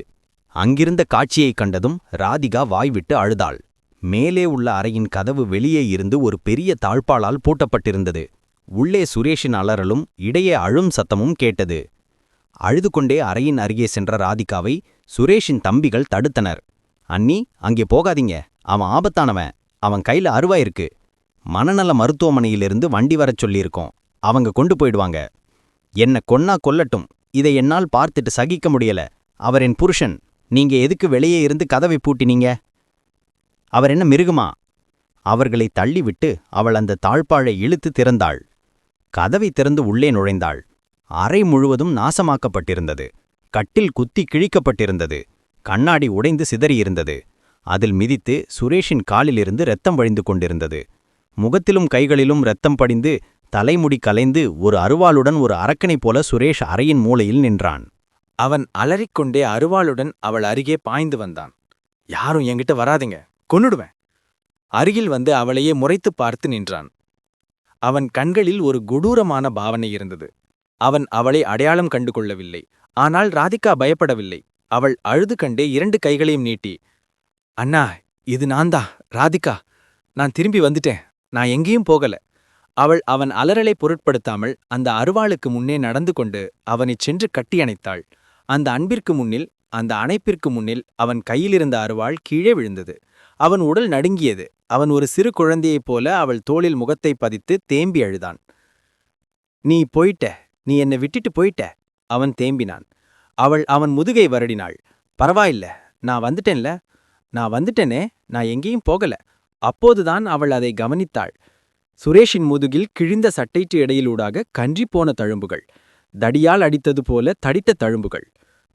அங்கிருந்த காட்சியைக் கண்டதும் ராதிகா வாய்விட்டு அழுதாள். மேலே உள்ள அறையின் கதவு வெளியே இருந்து ஒரு பெரிய தாழ்பாளால் பூட்டப்பட்டிருந்தது. உள்ளே சுரேஷின் அலறலும் இடையே அழும் சத்தமும் கேட்டது. அழுது கொண்டே அறையின் அருகே சென்ற ராதிகாவை சுரேஷின் தம்பிகள் தடுத்தனர். அண்ணி, அங்கே போகாதீங்க. அவன் ஆபத்தானவன். அவன் கையில அருவா இருக்கு. மனநல மருத்துவமனையிலிருந்து வண்டி வரச் சொல்லியிருக்கோம். அவங்க கொண்டு போயிடுவாங்க. என்ன கொன்னா கொல்லட்டும். இதை என்னால் பார்த்துட்டு சகிக்க முடியல. அவர் என் புருஷன். நீங்க எதுக்கு வெளியே இருந்து கதவை பூட்டினீங்க? அவர் என்ன மிருகமா? அவர்களை தள்ளிவிட்டு அவள் அந்த தாழ்பாழை இழுத்து திறந்தாள். கதவை திறந்து உள்ளே நுழைந்தாள். அறை முழுவதும் நாசமாக்கப்பட்டிருந்தது. கட்டில் குத்தி கிழிக்கப்பட்டிருந்தது. கண்ணாடி உடைந்து சிதறியிருந்தது. அதில் மிதித்து சுரேஷின் காலிலிருந்து இரத்தம் வழிந்து கொண்டிருந்தது. முகத்திலும் கைகளிலும் இரத்தம் படிந்து தலைமுடி கலைந்து ஒரு அருவாளுடன் ஒரு அரக்கனைப் போல சுரேஷ் அறையின் மூலையில் நின்றான். அவன் அலறிக்கொண்டே அருவாளுடன் அவள் அருகே பாய்ந்து வந்தான். யாரும் என்கிட்ட வராதீங்க, கொன்னுடுவேன். அருகில் வந்து அவளையே முறைத்துப் பார்த்து நின்றான். அவன் கண்களில் ஒரு கொடூரமான பாவனை இருந்தது. அவன் அவளை அடையாளம் கண்டு கொள்ளவில்லை. ஆனால் ராதிகா பயப்படவில்லை. அவள் அழுது கண்டே 2 கைகளையும் நீட்டி, அண்ணா, இது நான்தா, ராதிகா. நான் திரும்பி வந்துட்டேன். நான் எங்கேயும் போகல. அவன் அலறலை பொருட்படுத்தாமல் அந்த அருவாளுக்கு முன்னே நடந்து கொண்டு அவனைச் சென்று கட்டியணைத்தாள். அந்த அன்பிற்கு முன்னில், அந்த அணைப்பிற்கு முன்னில் அவன் கையிலிருந்த அருவாள் கீழே விழுந்தது. அவன் உடல் நடுங்கியது. அவன் ஒரு சிறு குழந்தையைப் போல அவள் தோளில் முகத்தை பதித்து தேம்பி அழுதான். நீ போயிட்ட, நீ என்னை விட்டுட்டு போயிட்ட. அவன் தேம்பினான். அவள் அவன் முதுகை வருடினாள். பரவாயில்ல, நான் வந்துட்டேனே, நான் எங்கேயும் போகல. அப்போதுதான் அவள் அதை கவனித்தாள். சுரேஷின் முதுகில் கிழிந்த சட்டைட்டு இடையிலூடாக கன்றிப்போன தழும்புகள், தடியால் அடித்தது போல தடித்த தழும்புகள்.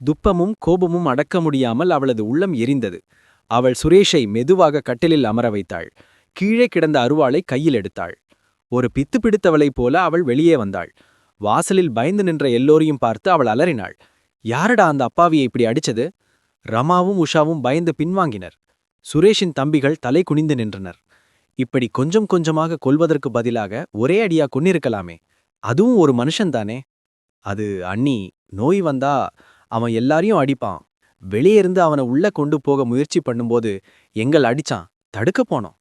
துப்பமும் கோபமும் அடக்க முடியாமல் அவளது உள்ளம் எரிந்தது. அவள் சுரேஷை மெதுவாக கட்டிலில் அமர வைத்தாள். கீழே கிடந்த அருவாளை கையில் எடுத்தாள். ஒரு பித்து பிடித்தவளைப் போல அவள் வெளியே வந்தாள். வாசலில் பயந்து நின்ற எல்லோரையும் பார்த்து அவள் அலறினாள். யாரடா அந்த அப்பாவியை இப்படி அடிச்சது? ரமாவும் உஷாவும் பயந்து பின்வாங்கினர். சுரேஷின் தம்பிகள் தலை குனிந்து நின்றனர். இப்படி கொஞ்சம் கொஞ்சமாக கொல்வதற்கு பதிலாக ஒரே அடியா கொன்னிருக்கலாமே. அதுவும் ஒரு மனுஷன்தானே. அது அண்ணி, நோய் வந்தா அவன் எல்லாரையும் அடிப்பான். வெளியே இருந்து அவனை உள்ள கொண்டு போக முயற்சி பண்ணும்போது எங்கள் அடிச்சான். தடுக்க போனோம்.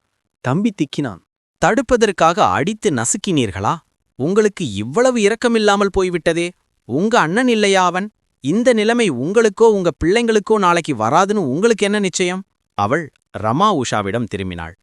தம்பி திக்கினான். தடுப்பதற்காக அடித்து நசுக்கினீர்களா? உங்களுக்கு இவ்வளவு இரக்கமில்லாமல் போய்விட்டதே. உங்க அண்ணன் இல்லையா அவன்? இந்த நிலைமை உங்களுக்கோ உங்க பிள்ளைங்களுக்கோ நாளைக்கு வராதுன்னு உங்களுக்கு என்ன நிச்சயம்? அவள் ரமா உஷாவிடம் திரும்பினாள்.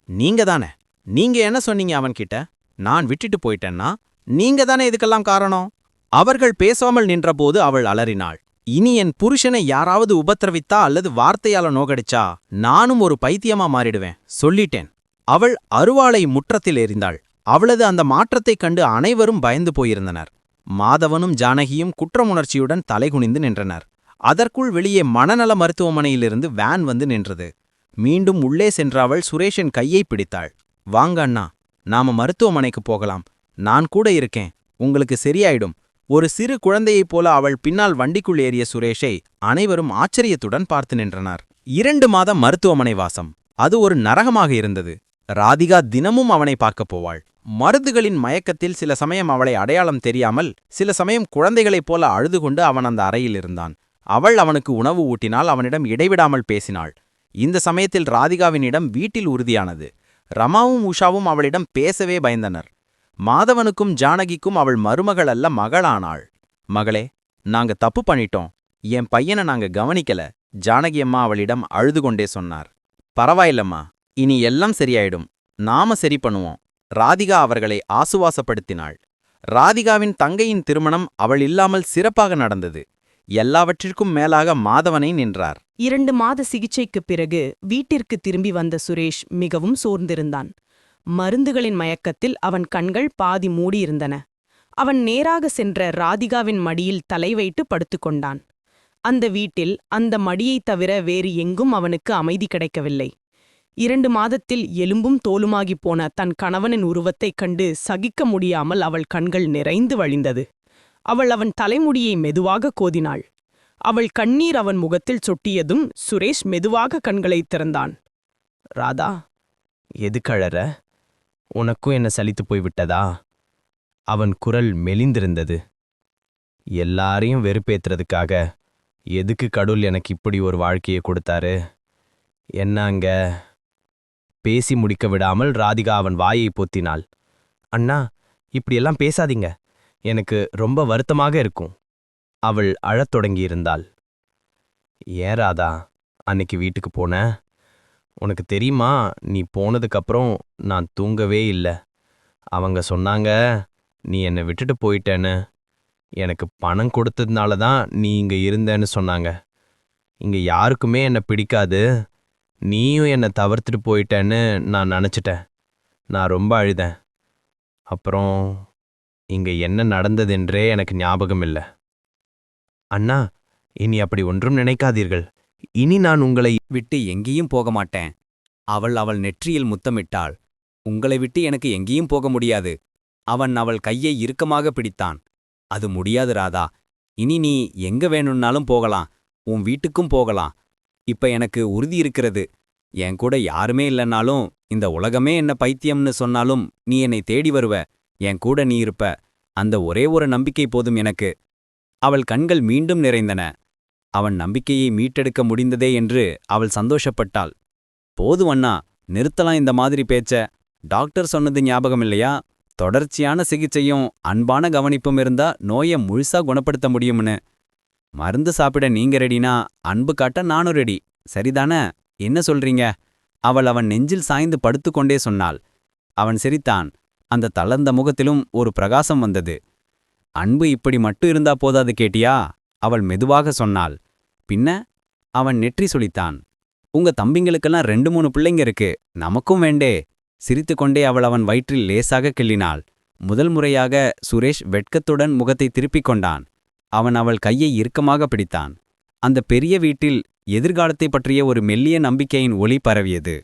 நீங்க தானே, நீங்க என்ன சொன்னீங்க அவன்கிட்ட? நான் விட்டுட்டு போயிட்டேன்னா நீங்க தானே இதுக்கெல்லாம் காரணம். அவர்கள் பேசாமல் நின்றபோது அவள் அலறினாள். இனி என் புருஷனை யாராவது உபத்திரவித்தா அல்லது வார்த்தையால நோகடிச்சா நானும் ஒரு பைத்தியமா மாறிடுவேன், சொல்லிட்டேன். அவள் அருவாளை முற்றத்தில் எறிந்தாள். அவளது அந்த மாற்றத்தைக் கண்டு அனைவரும் பயந்து போயிருந்தனர். மாதவனும் ஜானகியும் குற்றமுணர்ச்சியுடன் தலைகுனிந்து நின்றனர். அதற்குள் வெளியே மனநல மருத்துவமனையிலிருந்து வேன் வந்து நின்றது. மீண்டும் உள்ளே சென்ற அவள் சுரேஷின் கையை பிடித்தாள். வாங்க அண்ணா, நாம மருத்துவமனைக்கு போகலாம். நான் கூட இருக்கேன், உங்களுக்கு சரியாயிடும். ஒரு சிறு குழந்தையைப் போல அவள் பின்னால் வண்டிக்குள் ஏறிய சுரேஷை அனைவரும் ஆச்சரியத்துடன் பார்த்து நின்றனர். 2 மாதம் மருத்துவமனை வாசம். அது ஒரு நரகமாக இருந்தது. ராதிகா தினமும் அவனை பார்க்கப் போவாள். மருந்துகளின் மயக்கத்தில் சில சமயம் அவளை அடையாளம் தெரியாமல், சில சமயம் குழந்தைகளைப் போல அழுது கொண்டு அவன் அந்த அறையில் இருந்தான். அவள் அவனுக்கு உணவு ஊட்டினால் அவனிடம் இடைவிடாமல் பேசினாள். இந்த சமயத்தில் ராதிகாவினிடம் வீட்டில் உறுதியானது. ரமாவும் உஷாவும் அவளிடம் பேசவே பயந்தனர். மாதவனுக்கும் ஜானகிக்கும் அவள் மருமகள் அல்ல, மகளானாள். மகளே, நாங்க தப்பு பண்ணிட்டோம். என் பையனை நாங்க கவனிக்கல, ஜானகி அம்மா அவளிடம் அழுது கொண்டே சொன்னார். பரவாயில்லம்மா, இனி எல்லாம் சரியாயிடும். நாம சரி பண்ணுவோம். ராதிகா அவர்களை ஆசுவாசப்படுத்தினாள். ராதிகாவின் தங்கையின் திருமணம் அவள் இல்லாமல் சிறப்பாக நடந்தது. எல்லாவற்றிற்கும் மேலாக மாதவனை நின்றார். 2 மாத சிகிச்சைக்குப் பிறகு வீட்டிற்கு திரும்பி வந்த சுரேஷ் மிகவும் சோர்ந்திருந்தான். மருந்துகளின் மயக்கத்தில் அவன் கண்கள் பாதி மூடியிருந்தன. அவன் நேராக சென்ற ராதிகாவின் மடியில் தலை வைத்து படுத்துக்கொண்டான். அந்த வீட்டில் அந்த மடியைத் தவிர வேறு எங்கும் அவனுக்கு அமைதி கிடைக்கவில்லை. 2 மாதத்தில் எலும்பும் தோலுமாகிப் போன தன் கணவனின் உருவத்தைக் கண்டு சகிக்க முடியாமல் அவள் கண்கள் நிறைந்து வழிந்தது. அவள் அவன் தலைமுடியை மெதுவாக கோதினாள். அவள் கண்ணீர் அவன் முகத்தில் சொட்டியதும் சுரேஷ் மெதுவாக கண்களைத் திறந்தான். ராதா, எது கழற? உனக்கும் என்ன சலித்து போய்விட்டதா? அவன் குரல் மெலிந்திருந்தது. எல்லாரையும் வெறுப்பேத்துறதுக்காக எதுக்கு கடவுள் எனக்கு இப்படி ஒரு வாழ்க்கையை கொடுத்தாரு? என்னங்க? பேசி முடிக்க விடாமல் ராதிகா அவன் வாயை பொத்தினாள். அண்ணா, இப்படியெல்லாம் பேசாதீங்க, எனக்கு ரொம்ப வருத்தமாக இருக்கும். அவள் அழத் தொடங்கியிருந்தாள். ஏன் ராதா, அன்னைக்கு வீட்டுக்கு போன? உனக்கு தெரியுமா, நீ போனதுக்கப்புறம் நான் தூங்கவே இல்லை. அவங்க சொன்னாங்க நீ என்னை விட்டுட்டு போயிட்டேன்னு. எனக்கு பணம் கொடுத்ததுனால தான் நீ இங்க இருந்தேன்னு சொன்னாங்க. இங்க யாருக்குமே என்னை பிடிக்காது, நீயும் என்னை தவிர்த்துட்டு போயிட்டேன்னு நான் நினச்சிட்டேன். நான் ரொம்ப அழுதேன். அப்புறம் இங்க என்ன நடந்ததென்றே எனக்கு ஞாபகம் இல்லை. அண்ணா, இனி அப்படி ஒன்றும் நினைக்காதீர்கள். இனி நான் உங்களை விட்டு எங்கேயும் போக மாட்டேன். அவள் நெற்றியில் முத்தமிட்டாள். உங்களை விட்டு எனக்கு எங்கேயும் போக முடியாது. அவன் அவள் கையை இறுக்கமாக பிடித்தான். அது முடியாது ராதா. இனி நீ எங்க வேணும்னாலும் போகலாம், உன் வீட்டுக்கும் போகலாம். இப்ப எனக்கு உறுதி இருக்கிறது. என் கூட யாருமே இல்லைன்னாலும், இந்த உலகமே என்ன பைத்தியம்னு சொன்னாலும் நீ என்னை தேடி வருவ, என் கூட நீ இருப்ப. அந்த ஒரே ஒரு நம்பிக்கை போதும் எனக்கு. அவள் கண்கள் மீண்டும் நிறைந்தன. அவன் நம்பிக்கையை மீட்டெடுக்க முடிந்ததே என்று அவள் சந்தோஷப்பட்டாள். போதும் அண்ணா, நிறுத்தலாம் இந்த மாதிரி பேச்ச. டாக்டர் சொன்னது ஞாபகம் இல்லையா? தொடர்ச்சியான சிகிச்சையும் அன்பான கவனிப்பும் இருந்தா நோயை முழுசா குணப்படுத்த முடியும்னு. மருந்து சாப்பிட நீங்க ரெடினா அன்பு காட்ட நானும் ரெடி, சரிதானே? என்ன சொல்றீங்க? அவன் நெஞ்சில் சாய்ந்து படுத்துக்கொண்டே சொன்னாள். அவன் சிரித்தான். அந்த தளர்ந்த முகத்திலும் ஒரு பிரகாசம் வந்தது. அன்பு இப்படி மட்டும் இருந்தா போதாது கேட்டியா? அவள் மெதுவாக சொன்னாள். பின்ன? அவன் நெற்றி சுளித்தான். உங்க தம்பிங்களுக்கெல்லாம் 2-3 பிள்ளைங்க இருக்கு, நமக்கும் வேண்டே? சிரித்துக்கொண்டே அவன் வயிற்றில் லேசாக கிள்ளினாள். முதல் முறையாக சுரேஷ் வெட்கத்துடன் முகத்தை திருப்பிக் கொண்டான். அவன் அவள் கையை இறுக்கமாக பிடித்தான். அந்த பெரிய வீட்டில் எதிர்காலத்தைப் பற்றிய ஒரு மெல்லிய நம்பிக்கையின் ஒளி பரவியது.